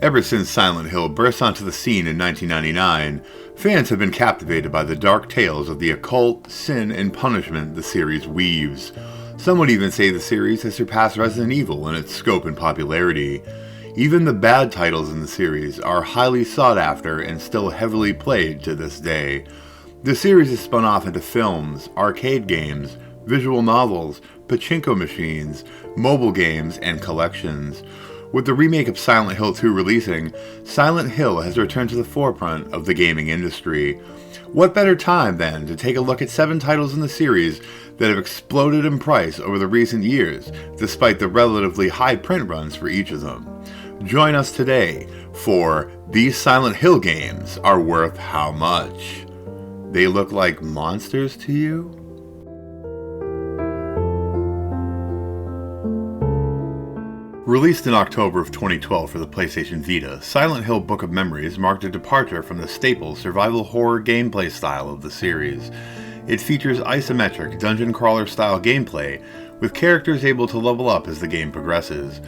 Ever since Silent Hill burst onto the scene in 1999, fans have been captivated by the dark tales of the occult, sin, and punishment the series weaves. Some would even say the series has surpassed Resident Evil in its scope and popularity. Even the bad titles in the series are highly sought after and still heavily played to this day. The series is spun off into films, arcade games, visual novels, pachinko machines, mobile games, and collections. With the remake of Silent Hill 2 releasing, Silent Hill has returned to the forefront of the gaming industry. What better time, then, to take a look at 7 titles in the series that have exploded in price over the recent years, despite the relatively high print runs for each of them. Join us today for These Silent Hill Games Are Worth How Much? They look like monsters to you? Released in October of 2012 for the PlayStation Vita, Silent Hill Book of Memories marked a departure from the staple survival horror gameplay style of the series. It features isometric dungeon crawler style gameplay, with characters able to level up as the game progresses.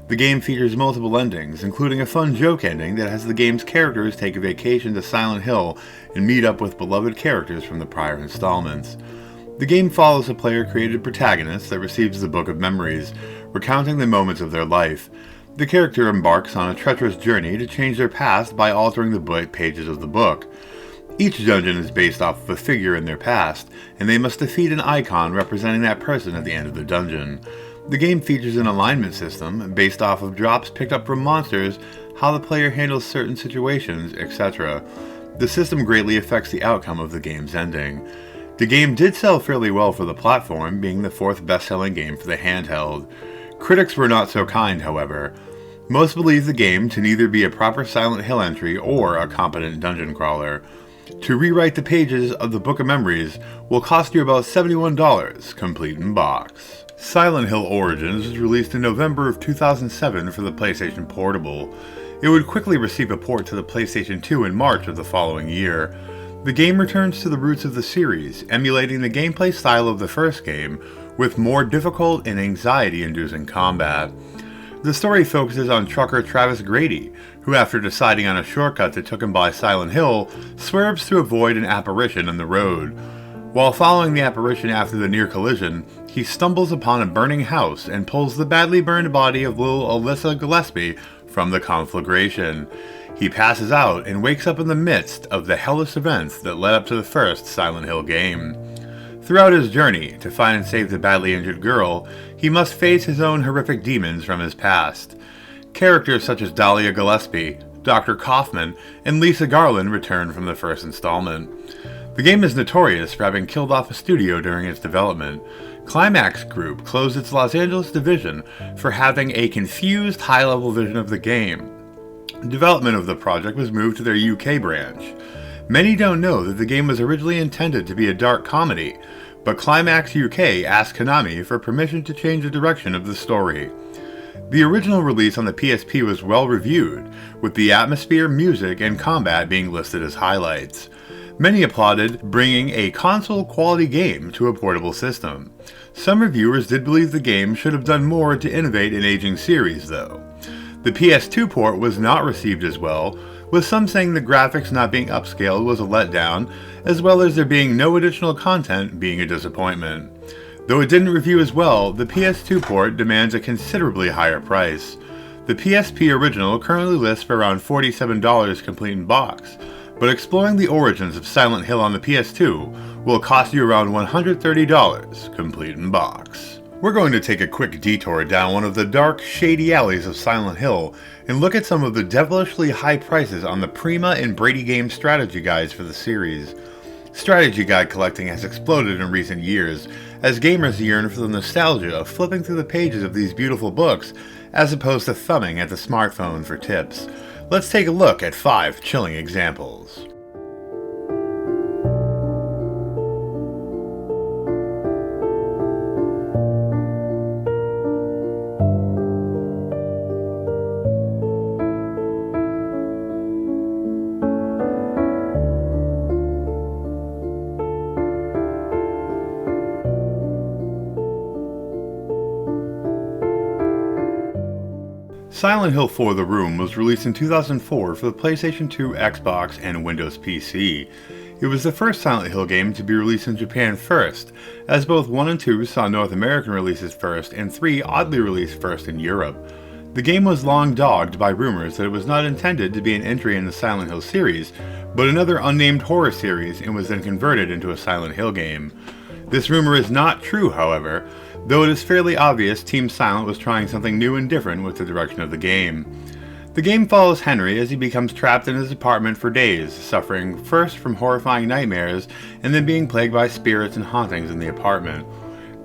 The game features multiple endings, including a fun joke ending that has the game's characters take a vacation to Silent Hill and meet up with beloved characters from the prior installments. The game follows a player-created protagonist that receives the Book of Memories, recounting the moments of their life. The character embarks on a treacherous journey to change their past by altering the pages of the book. Each dungeon is based off of a figure in their past, and they must defeat an icon representing that person at the end of the dungeon. The game features an alignment system based off of drops picked up from monsters, how the player handles certain situations, etc. The system greatly affects the outcome of the game's ending. The game did sell fairly well for the platform, being the 4th best-selling game for the handheld. Critics were not so kind, however. Most believe the game to neither be a proper Silent Hill entry or a competent dungeon crawler. To rewrite the pages of the Book of Memories will cost you about $71, complete in box. Silent Hill Origins was released in November of 2007 for the PlayStation Portable. It would quickly receive a port to the PlayStation 2 in March of the following year. The game returns to the roots of the series, emulating the gameplay style of the first game, with more difficult and anxiety-inducing combat. The story focuses on trucker Travis Grady, who after deciding on a shortcut that took him by Silent Hill, swerves to avoid an apparition in the road. While following the apparition after the near collision, he stumbles upon a burning house and pulls the badly burned body of little Alyssa Gillespie from the conflagration. He passes out and wakes up in the midst of the hellish events that led up to the first Silent Hill game. Throughout his journey to find and save the badly injured girl, he must face his own horrific demons from his past. Characters such as Dahlia Gillespie, Dr. Kaufman, and Lisa Garland return from the first installment. The game is notorious for having killed off a studio during its development. Climax Group closed its Los Angeles division for having a confused high-level vision of the game. Development of the project was moved to their UK branch. Many don't know that the game was originally intended to be a dark comedy, but Climax UK asked Konami for permission to change the direction of the story. The original release on the PSP was well reviewed, with the atmosphere, music, and combat being listed as highlights. Many applauded bringing a console-quality game to a portable system. Some reviewers did believe the game should have done more to innovate an aging series, though. The PS2 port was not received as well, with some saying the graphics not being upscaled was a letdown, as well as there being no additional content being a disappointment. Though it didn't review as well, the PS2 port demands a considerably higher price. The PSP original currently lists for around $47 complete in box, but exploring the origins of Silent Hill on the PS2 will cost you around $130 complete in box. We're going to take a quick detour down one of the dark, shady alleys of Silent Hill and look at some of the devilishly high prices on the Prima and Brady Games strategy guides for the series. Strategy guide collecting has exploded in recent years, as gamers yearn for the nostalgia of flipping through the pages of these beautiful books, as opposed to thumbing at the smartphone for tips. Let's take a look at 5 chilling examples. Silent Hill 4: The Room was released in 2004 for the PlayStation 2, Xbox, and Windows PC. It was the first Silent Hill game to be released in Japan first, as both 1 and 2 saw North American releases first and 3 oddly released first in Europe. The game was long dogged by rumors that it was not intended to be an entry in the Silent Hill series, but another unnamed horror series, and was then converted into a Silent Hill game. This rumor is not true, however, though it is fairly obvious Team Silent was trying something new and different with the direction of the game. The game follows Henry as he becomes trapped in his apartment for days, suffering first from horrifying nightmares and then being plagued by spirits and hauntings in the apartment.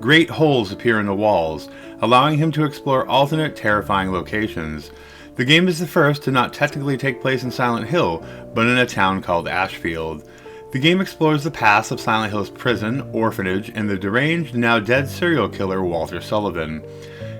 Great holes appear in the walls, allowing him to explore alternate terrifying locations. The game is the first to not technically take place in Silent Hill, but in a town called Ashfield. The game explores the past of Silent Hill's prison, orphanage, and the deranged, now dead serial killer Walter Sullivan.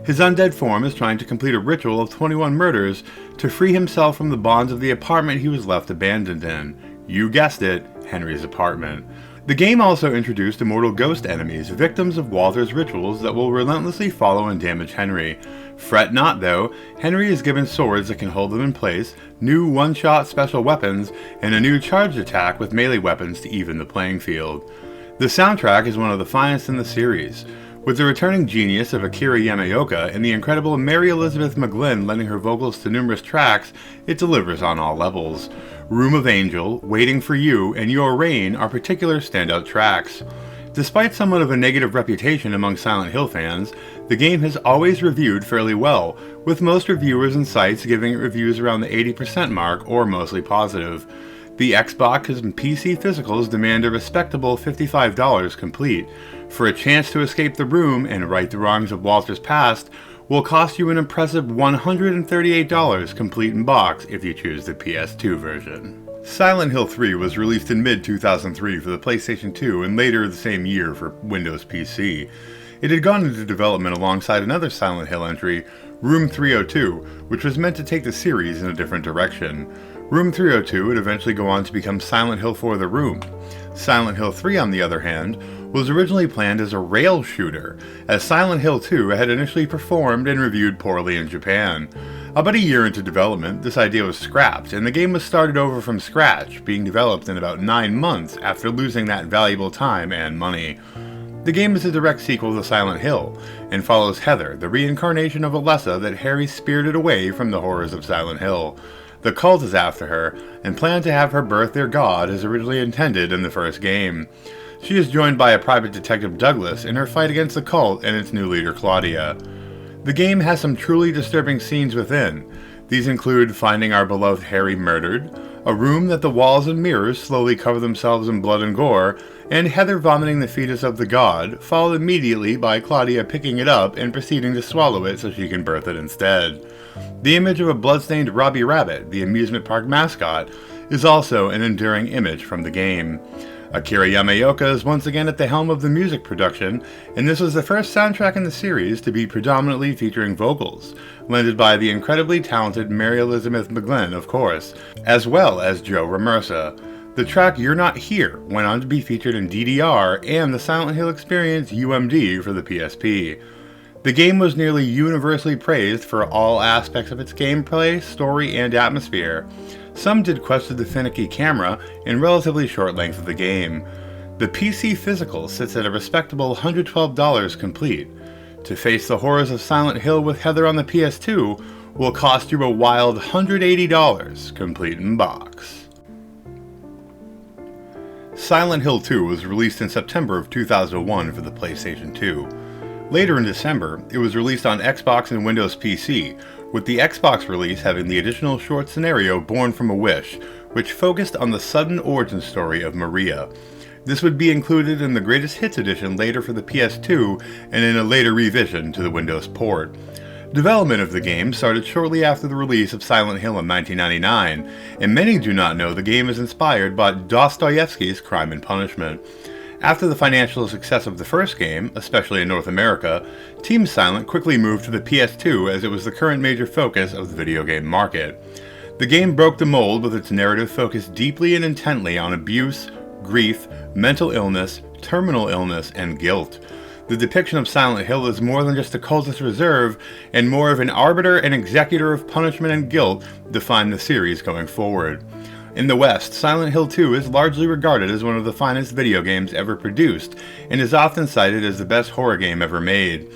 His undead form is trying to complete a ritual of 21 murders to free himself from the bonds of the apartment he was left abandoned in. You guessed it, Henry's apartment. The game also introduced immortal ghost enemies, victims of Walter's rituals that will relentlessly follow and damage Henry. Fret not though, Henry is given swords that can hold them in place, new one-shot special weapons, and a new charged attack with melee weapons to even the playing field. The soundtrack is one of the finest in the series. With the returning genius of Akira Yamaoka and the incredible Mary Elizabeth McGlynn lending her vocals to numerous tracks, it delivers on all levels. Room of Angel, Waiting for You, and Your Reign are particular standout tracks. Despite somewhat of a negative reputation among Silent Hill fans, the game has always reviewed fairly well, with most reviewers and sites giving it reviews around the 80% mark or mostly positive. The Xbox and PC physicals demand a respectable $55 complete. For a chance to escape the room and right the wrongs of Walter's past will cost you an impressive $138 complete in box if you choose the PS2 version. Silent Hill 3 was released in mid-2003 for the PlayStation 2 and later the same year for Windows PC. It had gone into development alongside another Silent Hill entry, Room 302, which was meant to take the series in a different direction. Room 302 would eventually go on to become Silent Hill 4: The Room. Silent Hill 3, on the other hand, was originally planned as a rail shooter, as Silent Hill 2 had initially performed and reviewed poorly in Japan. About a year into development, this idea was scrapped, and the game was started over from scratch, being developed in about 9 months after losing that valuable time and money. The game is a direct sequel to Silent Hill, and follows Heather, the reincarnation of Alessa that Harry spirited away from the horrors of Silent Hill. The cult is after her, and plan to have her birth their god as originally intended in the first game. She is joined by a private detective Douglas in her fight against the cult and its new leader Claudia. The game has some truly disturbing scenes within. These include finding our beloved Harry murdered, a room that the walls and mirrors slowly cover themselves in blood and gore, and Heather vomiting the fetus of the god, followed immediately by Claudia picking it up and proceeding to swallow it so she can birth it instead. The image of a bloodstained Robbie Rabbit, the amusement park mascot, is also an enduring image from the game. Akira Yamaoka is once again at the helm of the music production, and this was the first soundtrack in the series to be predominantly featuring vocals, lended by the incredibly talented Mary Elizabeth McGlynn, of course, as well as Joe Ramersa. The track You're Not Here went on to be featured in DDR and the Silent Hill Experience UMD for the PSP. The game was nearly universally praised for all aspects of its gameplay, story, and atmosphere. Some did question the finicky camera and relatively short length of the game. The PC physical sits at a respectable $112 complete. To face the horrors of Silent Hill with Heather on the PS2 will cost you a wild $180 complete in box. Silent Hill 2 was released in September of 2001 for the PlayStation 2. Later in December, it was released on Xbox and Windows PC, with the Xbox release having the additional short scenario Born from a Wish, which focused on the sudden origin story of Maria. This would be included in the Greatest Hits edition later for the PS2 and in a later revision to the Windows port. Development of the game started shortly after the release of Silent Hill in 1999, and many do not know the game is inspired by Dostoevsky's Crime and Punishment. After the financial success of the first game, especially in North America, Team Silent quickly moved to the PS2 as it was the current major focus of the video game market. The game broke the mold with its narrative focused deeply and intently on abuse, grief, mental illness, terminal illness, and guilt. The depiction of Silent Hill is more than just a cultist reserve, and more of an arbiter and executor of punishment and guilt define the series going forward. In the West, Silent Hill 2 is largely regarded as one of the finest video games ever produced, and is often cited as the best horror game ever made.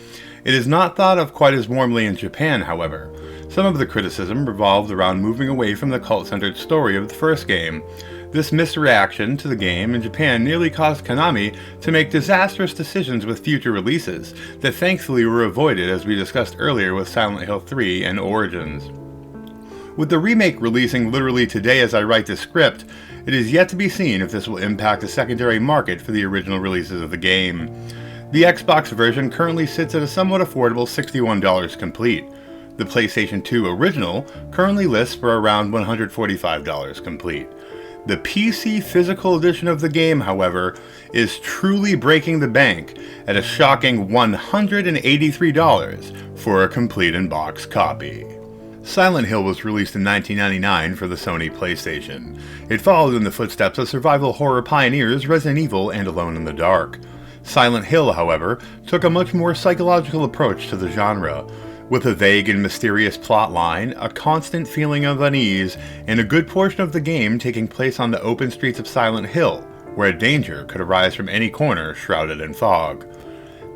It is not thought of quite as warmly in Japan, however. Some of the criticism revolved around moving away from the cult-centered story of the first game. This misreaction to the game in Japan nearly caused Konami to make disastrous decisions with future releases, that thankfully were avoided as we discussed earlier with Silent Hill 3 and Origins. With the remake releasing literally today as I write this script, it is yet to be seen if this will impact the secondary market for the original releases of the game. The Xbox version currently sits at a somewhat affordable $61 complete. The PlayStation 2 original currently lists for around $145 complete. The PC physical edition of the game, however, is truly breaking the bank at a shocking $183 for a complete in-box copy. Silent Hill was released in 1999 for the Sony PlayStation. It followed in the footsteps of survival horror pioneers Resident Evil and Alone in the Dark. Silent Hill, however, took a much more psychological approach to the genre. With a vague and mysterious plotline, a constant feeling of unease, and a good portion of the game taking place on the open streets of Silent Hill, where danger could arise from any corner shrouded in fog.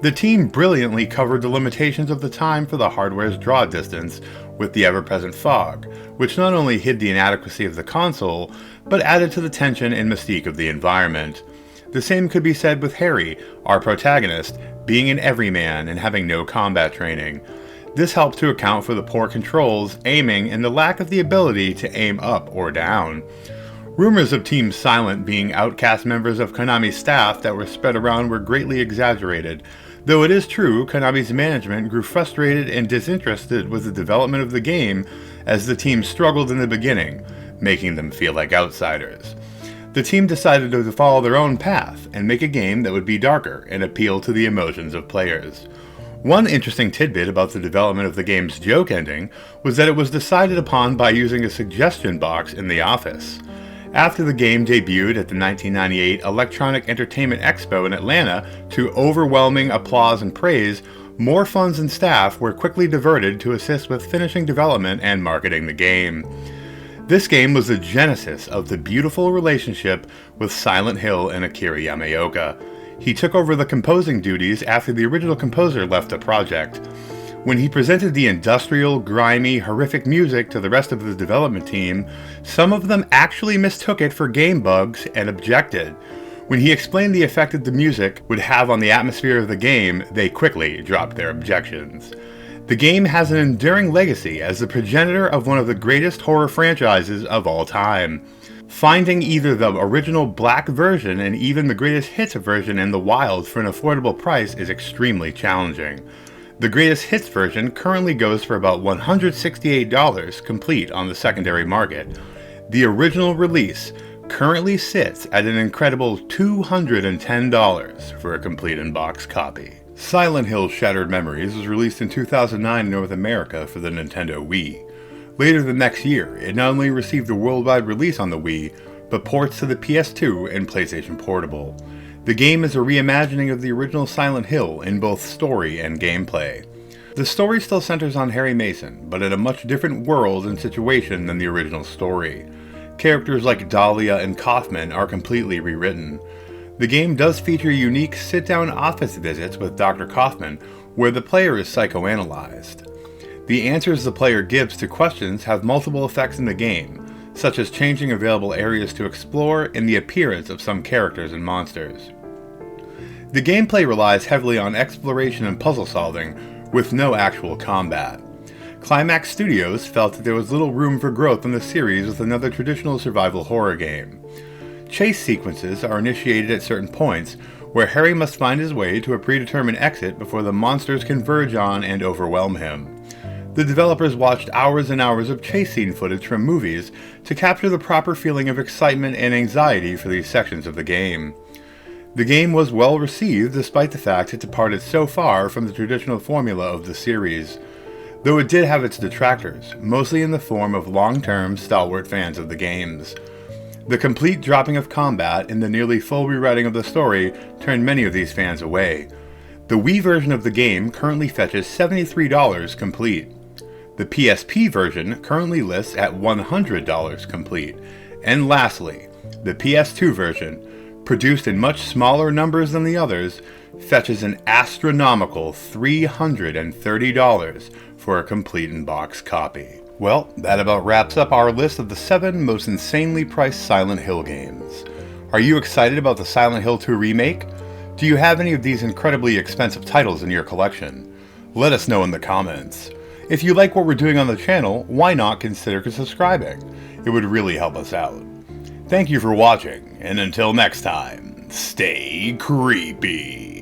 The team brilliantly covered the limitations of the time for the hardware's draw distance with the ever-present fog, which not only hid the inadequacy of the console, but added to the tension and mystique of the environment. The same could be said with Harry, our protagonist, being an everyman and having no combat training. This helped to account for the poor controls, aiming, and the lack of the ability to aim up or down. Rumors of Team Silent being outcast members of Konami's staff that were spread around were greatly exaggerated, though it is true Konami's management grew frustrated and disinterested with the development of the game as the team struggled in the beginning, making them feel like outsiders. The team decided to follow their own path and make a game that would be darker and appeal to the emotions of players. One interesting tidbit about the development of the game's joke ending was that it was decided upon by using a suggestion box in the office. After the game debuted at the 1998 Electronic Entertainment Expo in Atlanta to overwhelming applause and praise, more funds and staff were quickly diverted to assist with finishing development and marketing the game. This game was the genesis of the beautiful relationship with Silent Hill and Akira Yamaoka. He took over the composing duties after the original composer left the project. When he presented the industrial, grimy, horrific music to the rest of the development team, some of them actually mistook it for game bugs and objected. When he explained the effect that the music would have on the atmosphere of the game, they quickly dropped their objections. The game has an enduring legacy as the progenitor of one of the greatest horror franchises of all time. Finding either the original black version and even the greatest hits version in the wild for an affordable price is extremely challenging. The greatest hits version currently goes for about $168 complete on the secondary market. The original release currently sits at an incredible $210 for a complete in-box copy. Silent Hill Shattered Memories was released in 2009 in North America for the Nintendo Wii. Later the next year, it not only received a worldwide release on the Wii, but ports to the PS2 and PlayStation Portable. The game is a reimagining of the original Silent Hill in both story and gameplay. The story still centers on Harry Mason, but in a much different world and situation than the original story. Characters like Dahlia and Kaufman are completely rewritten. The game does feature unique sit-down office visits with Dr. Kaufman, where the player is psychoanalyzed. The answers the player gives to questions have multiple effects in the game, such as changing available areas to explore and the appearance of some characters and monsters. The gameplay relies heavily on exploration and puzzle solving, with no actual combat. Climax Studios felt that there was little room for growth in the series with another traditional survival horror game. Chase sequences are initiated at certain points, where Harry must find his way to a predetermined exit before the monsters converge on and overwhelm him. The developers watched hours and hours of chase scene footage from movies to capture the proper feeling of excitement and anxiety for these sections of the game. The game was well received despite the fact it departed so far from the traditional formula of the series, though it did have its detractors, mostly in the form of long-term, stalwart fans of the games. The complete dropping of combat and the nearly full rewriting of the story turned many of these fans away. The Wii version of the game currently fetches $73 complete. The PSP version currently lists at $100 complete. And lastly, the PS2 version, produced in much smaller numbers than the others, fetches an astronomical $330 for a complete in-box copy. Well, that about wraps up our list of the 7 most insanely priced Silent Hill games. Are you excited about the Silent Hill 2 remake? Do you have any of these incredibly expensive titles in your collection? Let us know in the comments. If you like what we're doing on the channel, why not consider subscribing? It would really help us out. Thank you for watching, and until next time, stay creepy.